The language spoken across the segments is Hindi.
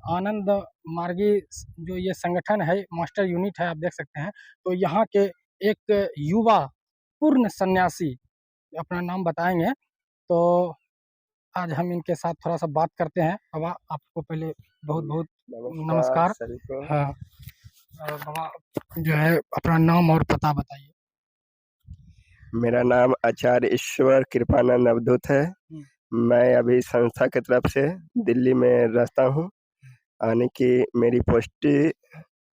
आनंद मार्गी जो ये संगठन है, मास्टर यूनिट है, आप देख सकते हैं। तो यहाँ के एक युवा पूर्ण सन्यासी अपना नाम बताएँगे। तो आज हम इनके साथ थोड़ा-सा बात करते हैं। बाबा, आपको पहले बहुत-बहुत नमस्कार नमस्कार। सभी को। हाँ, बाबा जो है अपना नाम और पता बताइए। मेरा नाम आचार्य ईश्वर कृपानंद अवधूत है। हुँ। मैं अभी संस्था की तरफ से दिल्ली में रहता हूँ। यानी कि मेरी पोस्टी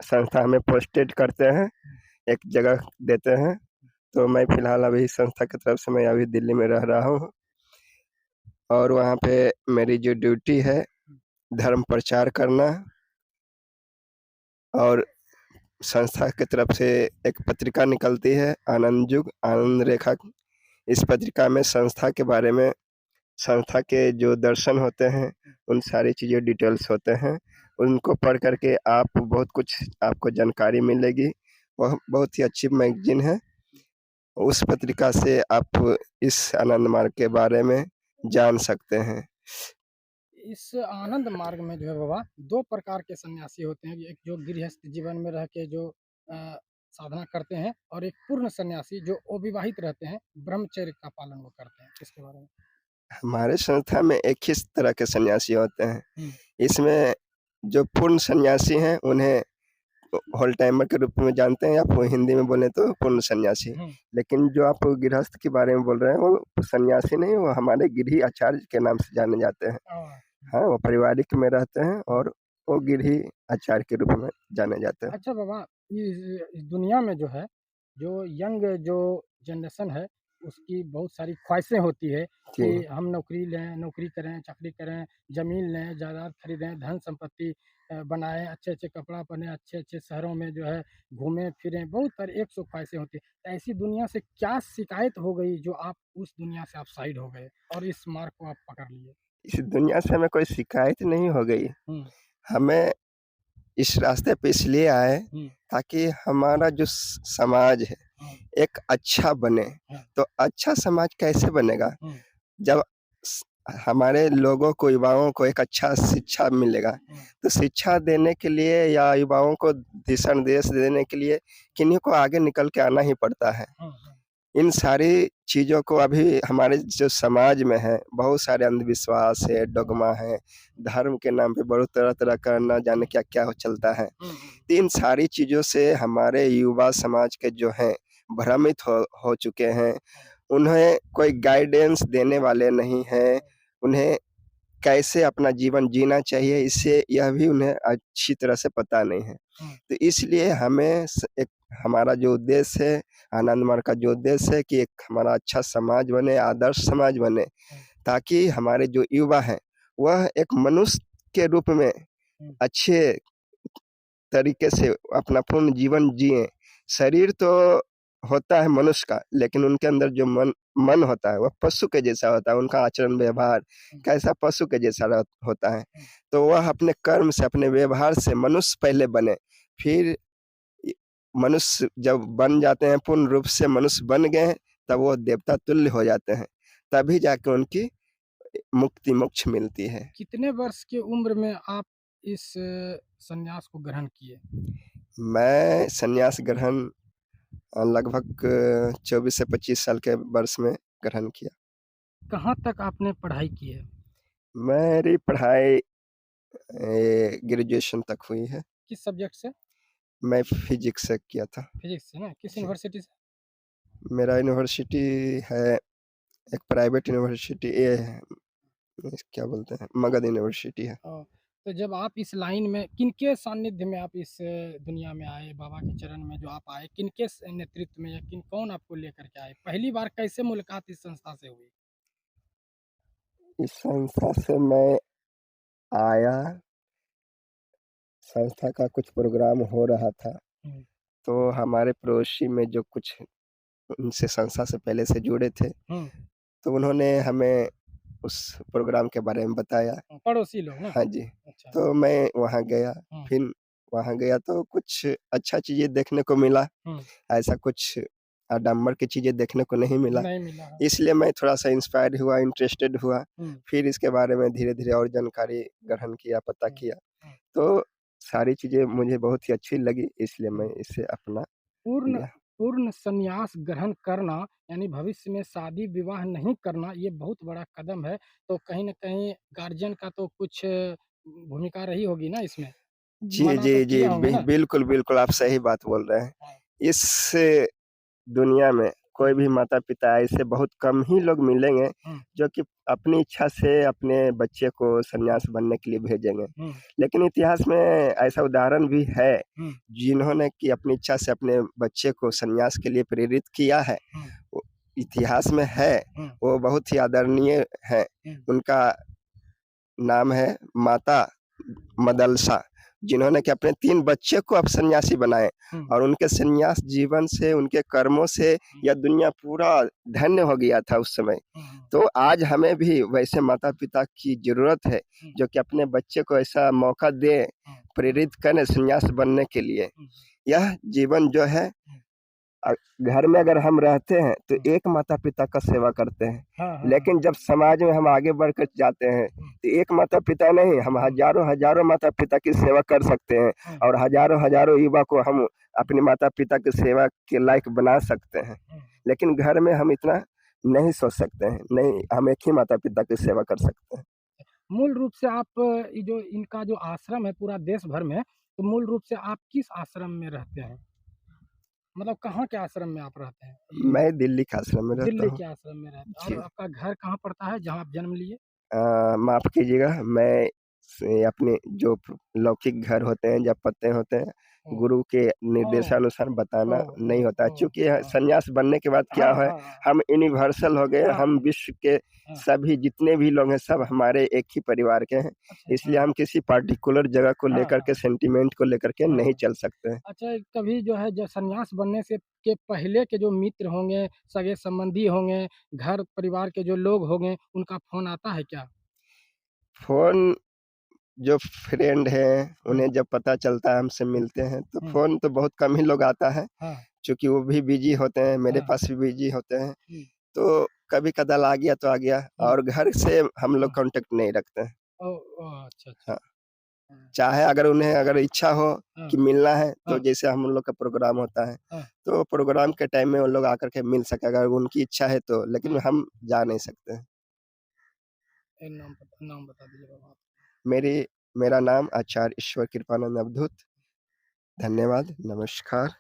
संस्था में पोस्टेड करते हैं, एक जगह देते हैं। तो मैं फ़िलहाल अभी संस्था की तरफ से मैं अभी दिल्ली में रह रहा हूँ और वहाँ पे मेरी जो ड्यूटी है, धर्म प्रचार करना और संस्था की तरफ से एक पत्रिका निकलती है आनंद युग, आनंद रेखा। इस पत्रिका में संस्था के बारे में, संस्था के जो दर्शन होते हैं, उन सारी चीज़ें डिटेल्स होते हैं। उनको पढ़ कर के आप बहुत कुछ आपको जानकारी मिलेगी। वह बहुत ही अच्छी मैगज़ीन है। उस पत्रिका से आप इस आनंद मार्ग के बारे में जान सकते हैं। इस आनंद मार्ग में जो है बाबा 2 प्रकार के सन्यासी होते हैं। एक जो गृहस्थ जीवन में रह के जो साधना करते हैं, और एक पूर्ण सन्यासी जो अविवाहित रहते हैं, ब्रह्मचर्य का पालन वो करते हैं। इसके बारे में? हमारे संस्था में एक ही तरह के सन्यासी होते हैं। हुँ। इसमें जो पूर्ण सन्यासी हैं, उन्हें होल टाइमर के रूप में जानते हैं, या हिंदी में बोले तो पूर्ण सन्यासी। हुँ। लेकिन जो आप गृहस्थ के बारे में बोल रहे हैं, वो सन्यासी नहीं, वो हमारे गृही आचार्य के नाम से जाने जाते हैं। हाँ, वो पारिवारिक में रहते हैं और वो गृही आचार्य के रूप में जाने जाते हैं। अच्छा बाबा, इस दुनिया में जो है, जो यंग जो जनरेशन है, उसकी बहुत सारी ख्वाहिशें होती है जी। कि हम नौकरी लें, नौकरी करें, चाकरी करें, ज़मीन लें, जायदाद खरीदें, धन संपत्ति बनाएँ, अच्छे-अच्छे कपड़ा पहनें, अच्छे-अच्छे शहरों में जो है घूमें-फिरें, बहुत सारी 100 ख्वाहिशें होती हैं। ऐसी दुनिया से क्या शिकायत हो गई जो आप उस दुनिया से आप साइड हो गए और इस मार्ग को आप पकड़ लिए? इस दुनिया से हमें कोई शिकायत नहीं हो गई। हुँ। हमें इस रास्ते पे इसलिए आए हुँ। ताकि हमारा जो समाज है, हाँ। एक अच्छा बने। हाँ। तो अच्छा समाज कैसे बनेगा? हुँ। जब स हमारे लोगों को, युवाओं को एक अच्छा शिक्षा मिलेगा। हुँ। तो शिक्षा देने के लिए या युवाओं को दिशा निर्देश देने के लिए किन्हीं को आगे निकल के आना ही पड़ता है। हाँ, हाँ। इन सारी चीज़ों को अभी हमारे जो समाज में है, बहुत सारे अंधविश्वास है, डोगमा है, धर्म के नाम पे बहुत तरह-तरह का ना जाने क्या-क्या हो चलता है। हुँ, हुँ। तो इन सारी चीज़ों से हमारे युवा समाज के जो हैं, भ्रमित हो चुके हैं। उन्हें कोई गाइडेंस देने वाले नहीं हैं। उन्हें कैसे अपना जीवन जीना चाहिए, इससे यह भी उन्हें अच्छी तरह से पता नहीं है। हुँ। तो इसलिए हमें एक हमारा जो उद्देश्य है, आनंद मार्ग का जो उद्देश्य है कि एक हमारा अच्छा समाज बने, आदर्श समाज बने, हुँ। ताकि हमारे जो युवा हैं, वह एक मनुष्य के रूप में हुँ। अच्छे तरीके से अपना पूर्ण जीवन जिएँ। शरीर तो होता है मनुष्य का, लेकिन उनके अंदर जो मन होता है, वह पशु के जैसा होता है। उनका आचरण व्यवहार हुँ। कैसा पशु के जैसा होता है। हुँ। तो वह अपने कर्म से, अपने व्यवहार से मनुष्य पहले बने, फिर इ मनुष्य जब बन जाते हैं, पूर्ण रूप से मनुष्य बन गए हैं, तब वो देवता तुल्य हो जाते हैं। तभी जाके उनकी मुक्ति मोक्ष मिलती है। कितने वर्ष की उम्र में आप इस संन्यास को ग्रहण किए? मैं संन्यास ग्रहण लगभग 24 से 25 साल के वर्ष में ग्रहण किया। कहाँ तक आपने पढ़ाई की है? मेरी पढ़ाई ग्रेजुएशन तक हुई है। किस सब्जेक्ट से? मैं फ़िज़िक्स से किया था। फिज़िक्स से ना? किस जी। यूनिवर्सिटी से? मेरा यूनिवर्सिटी है, एक प्राइवेट यूनिवर्सिटी, ये है, क्या बोलते हैं, मगध यूनिवर्सिटी है। तो जब आप इस लाइन में किनके सानिध्य में आप इस दुनिया में आए, बाबा के चरण में जो आप आए, किनके नेतृत्व में या कौन आपको लेकर के आए? पहली बार कैसे मुलाकात इस संस्था से हुई? इस संस्था से मैं आया, संस्था का कुछ प्रोग्राम हो रहा था, हुँ। तो हमारे पड़ोसी में जो कुछ उनसे संस्था से पहले से जुड़े थे, हुँ। तो उन्होंने हमें उस प्रोग्राम के बारे में बताया। पड़ोसी लोग ना? हाँ जी, अच्छा। तो मैं वहाँ गया, हुँ। फिर वहाँ गया तो कुछ अच्छा चीज़ें देखने को मिला। हुँ। ऐसा कुछ आडंबर की चीज़ें देखने को नहीं मिला। नहीं मिला है। इसलिए मैं थोड़ा-सा इंस्पायर्ड हुआ, इंटरेस्टेड हुआ। हुँ, फिर इसके बारे में धीरे-धीरे और जानकारी ग्रहण किया, पता हुँ, किया। हुँ, तो सारी चीज़ें मुझे बहुत ही अच्छी लगी, इसलिए मैं हुँ। इसे अपना पूर्ण लिया। पूर्ण संन्यास ग्रहण करना यानी भविष्य में शादी विवाह नहीं करना ये बहुत बड़ा कदम है। तो कहीं न कहीं गार्जियन का तो कुछ भूमिका रही होगी ना इसमें? जी, मना तो जी, किए जी। होंगे ना? बिल्कुल, बिल्कुल आप सही बात बोल रहे हैं। हाँ, इस दुनिया में कोई हुँ, भी माता-पिता ऐसे बहुत कम ही लोग मिलेंगे, हुँ, जो कि अपनी इच्छा से अपने बच्चे को हुँ, सन्यास बनने के लिए भेजेंगे। हुँ, लेकिन इतिहास में ऐसा उदाहरण भी है, हुँ, जिन्होंने कि अपनी इच्छा से अपने बच्चे को सन्यास के लिए प्रेरित किया है। हुँ, वो इतिहास में है, हुँ, वो बहुत ही आदरणीय हैं। हुँ, उनका नाम है माता मदलसा, जिन्होंने कि अपने 3 बच्चे को अब सन्यासी बनाए हुँ, और उनके सन्यास जीवन से, उनके कर्मों से हुँ, यह दुनिया पूरा धन्य हो गया था उस समय। हुँ, हुँ, तो आज हमें भी वैसे माता-पिता की ज़रूरत है, हुँ, जो कि अपने बच्चे को ऐसा मौका दें, हुँ, प्रेरित करें सन्यास बनने के लिए। हुँ, यह जीवन जो है हुँ, अ, घर में अगर हम रहते हैं तो हुँ। एक माता-पिता का सेवा करते हैं, हाँ, हाँ, हाँ। लेकिन जब समाज में हम आगे बढ़कर जाते हैं हुँ, तो एक माता-पिता नहीं, हम हुँ, हज़ारों-हज़ारों माता-पिता की सेवा कर सकते हैं हुँ, और हज़ारों-हज़ारों युवा को हम अपने माता-पिता की सेवा के लायक बना सकते हैं। हुँ। लेकिन घर में हम इतना नहीं सोच सकते हैं, नहीं हम एक ही माता-पिता की सेवा कर सकते हैं। मूल रूप से आप ये जो इनका जो आश्रम है पूरा देश भर में, तो मूल रूप से आप किस आश्रम में रहते हैं? मतलब कहाँ के आश्रम में आप रहते हैं? ये मैं दिल्ली के आश्रम में रहता दिल्ली हूँ। के आश्रम में रहते हैं जी। और आपका घर कहाँ पड़ता है जहाँ आप जन्म लिए? माफ़ कीजिएगा, मैं से अपने जो लौकिक घर होते हैं, जब पते होते हैं, ओह! गुरु के ओह! निर्देशानुसार बताना ओह! नहीं ओह! होता है। ओह! चूँकि हाँ। सन्यास बनने के बाद क्या हाँ, है, हाँ, हाँ। हम यूनिवर्सल हो गए, हाँ, हम विश्व के हाँ। सभी जितने भी लोग हैं, सब हाँ। हमारे एक ही परिवार के हैं। अच्छा, इसलिए हाँ। हम किसी पार्टिकुलर जगह को हाँ, लेकर हाँ, के, सेंटिमेंट को लेकर के नहीं हाँ। चल सकते हैं। अच्छा कभी जो है जब सन्यास बनने से के पहले के जो मित्र होंगे, सगे-संबंधी होंगे, घर परिवार के जो लोग होंगे, उनका फ़ोन आता है क्या? फ़ोन जो फ्रेंड हैं, हुँ, उन्हें जब पता चलता है हमसे हुँ, मिलते हैं, तो हुँ। फ़ोन तो बहुत कम ही लोग आता है। हाँ, चूँकि वो भी बिज़ी होते हैं, मेरे हाँ। पास भी बिज़ी होते हैं, हुँ, तो कभी-कदाल आ गया तो आ गया हुँ, और घर से हम लोग हुँ। कॉन्टैक्ट नहीं रखते हैं। ओह! ओह! अच्छा, अच्छा। हाँ, हाँ, चाहे अगर उन्हें अगर इच्छा हो हाँ, कि मिलना है, तो हाँ, जैसे हम लोग का प्रोग्राम होता है, हाँ, तो प्रोग्राम के टाइम में वो लोग आकर के मिल सके, अगर उनकी इच्छा है तो, लेकिन हाँ। हम जा नहीं सकते हैं। एक नाम बता दीजिए बाबा आप। मेरी मेरा नाम आचार्य ईश्वर कृपानंद अवधूत। धन्यवाद, नमस्कार।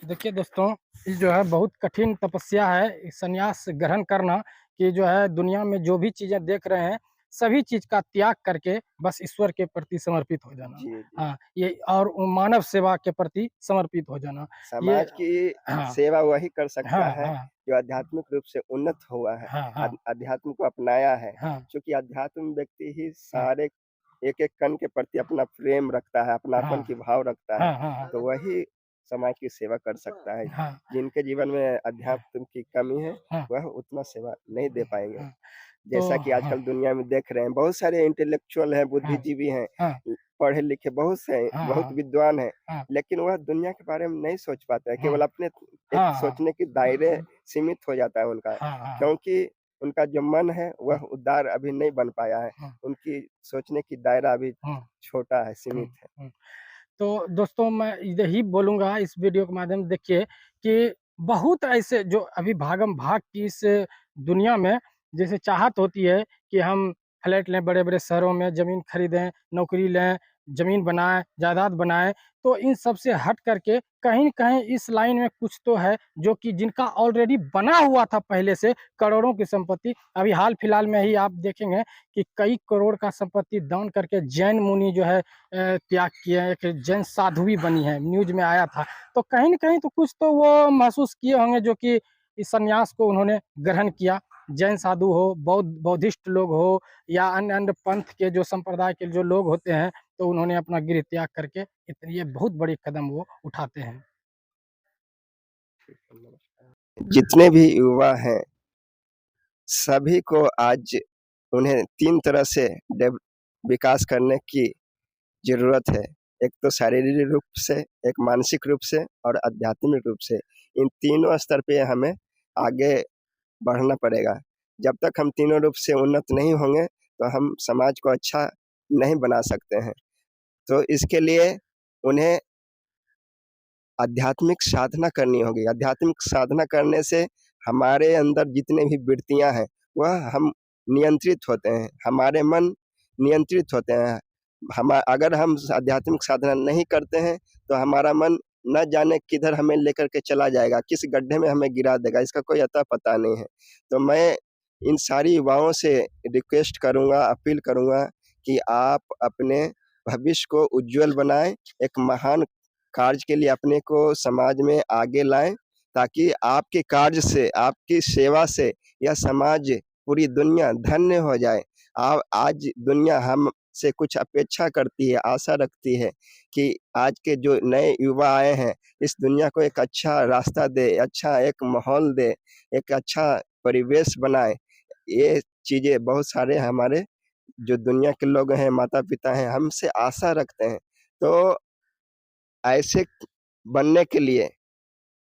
देखिए दोस्तों, ये जो है बहुत कठिन तपस्या है, संन्यास ग्रहण करना कि जो है दुनिया में जो भी चीज़ें देख रहे हैं, सभी चीज़ का त्याग करके बस ईश्वर के प्रति समर्पित हो जाना। जी, जी। हाँ, ये और मानव सेवा के प्रति समर्पित हो जाना। ये समाज की हाँ, सेवा वही कर सकता हाँ, है, हाँ, जो आध्यात्मिक रूप से उन्नत हुआ है, हाँ, हाँ, अध्यात्म को अपनाया है। हाँ, क्योंकि अध्यात्म व्यक्ति ही हाँ, सारे एक-एक कण के प्रति अपना प्रेम रखता है, अपनापन हाँ, की भाव रखता है, हाँ, हाँ, हाँ, तो वही समाज की सेवा कर सकता है। हाँ, जिनके जीवन में अध्यात्म की कमी है, हाँ, वह उतना सेवा नहीं दे पाएँगे। हाँ, तो जैसा कि हाँ, आजकल दुनिया में देख रहे हैं, बहुत सारे इंटेलेक्चुअल हैं, हाँ, बुद्धिजीवी हैं, हाँ, पढ़े-लिखे बहुत से हैं, हाँ, बहुत हाँ, विद्वान हैं, हाँ, लेकिन वह दुनिया के बारे में नहीं सोच पाते हैं, हाँ, केवल अपने एक हाँ, हाँ, सोचने के दायरे सीमित हो जाता है उनका, हाँ, हाँ, क्योंकि उनका जो मन है, हाँ, वह उदार अभी नहीं बन पाया है। हाँ, उनकी सोचने की दायरा अभी हाँ, छोटा है, हुँ, सीमित है। हुँ। तो दोस्तों मैं यही बोलूँगा इस वीडियो के माध्यम से देखिए कि बहुत ऐसे जो अभी भागम-भाग की इस दुनिया में जैसे चाहत होती है कि हम फ्लैट लें बड़े-बड़े शहरों में, ज़मीन खरीदें, नौकरी लें, ज़मीन बनाएँ, जायदाद बनाएँ, तो इन सब से हट कर के कहीं न कहीं इस लाइन में कुछ तो है जो कि जिनका ऑलरेडी बना हुआ था पहले से करोड़ों की संपत्ति। अभी हाल-फिलहाल में ही आप देखेंगे कि कई करोड़ का संपत्ति दान करके जैन मुनि जो है त्याग किए हैं, एक जैन साधु भी बनी है, न्यूज़ में आया था। तो कहीं न कहीं तो कुछ तो वो महसूस किए होंगे जो कि इस सन्यास को उन्होंने ग्रहण किया। जैन साधु हो, बौद्धिस्ट लोग हो या अन्य-अन्य पंथ के जो संप्रदाय के जो लोग होते हैं, तो उन्होंने अपना गृह त्याग करके ये बहुत बड़ी कदम वो उठाते हैं। जितने भी युवा हैं, सभी को आज उन्हें 3 तरह से डेव विकास करने की ज़रूरत है। एक तो शारीरिक रूप से, एक मानसिक रूप से और आध्यात्मिक रूप से। इन तीनों स्तर पे हमें आगे बढ़ना पड़ेगा। जब तक हम तीनों रूप से उन्नत नहीं होंगे तो हम समाज को अच्छा नहीं बना सकते हैं। तो इसके लिए उन्हें आध्यात्मिक साधना करनी होगी। आध्यात्मिक साधना करने से हमारे अंदर जितने भी वृत्तियाँ हैं वह हम नियंत्रित होते हैं, हमारे मन नियंत्रित होते हैं। अगर हम आध्यात्मिक साधना नहीं करते हैं तो हमारा मन न जाने किधर हमें लेकर के चला जाएगा, किस गड्ढे में हमें गिरा देगा, इसका कोई अता पता नहीं है। तो मैं इन सारी युवाओं से रिक्वेस्ट करूँगा, अपील करूँगा कि आप अपने भविष्य को उज्ज्वल बनाएँ, एक महान कार्य के लिए अपने को समाज में आगे लाएँ, ताकि आपके कार्य से, आपकी सेवा से यह समाज, पूरी दुनिया धन्य हो जाए। आज दुनिया हमसे कुछ अपेक्षा करती है, आशा रखती है कि आज के जो नए युवा आए हैं, इस दुनिया को एक अच्छा रास्ता दे, अच्छा एक माहौल दे, एक अच्छा परिवेश बनाए। ये चीज़ें बहुत सारे हमारे जो दुनिया के लोग हैं, माता-पिता हैं, हमसे आशा रखते हैं। तो ऐसे बनने के लिए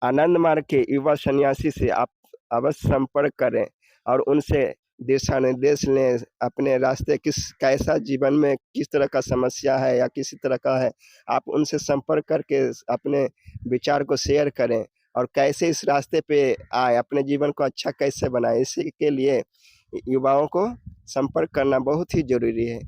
आनंद मार्ग के युवा सन्यासी से आप अवश्य संपर्क करें और उनसे दिशा निर्देश लें। अपने रास्ते कैसा जीवन में किस तरह का समस्या है या किसी तरह का है, आप उनसे संपर्क करके अपने विचार को शेयर करें और कैसे इस रास्ते पे आए, अपने जीवन को अच्छा कैसे बनाएँ, इसी के लिए युवाओं को संपर्क करना बहुत ही ज़रूरी है।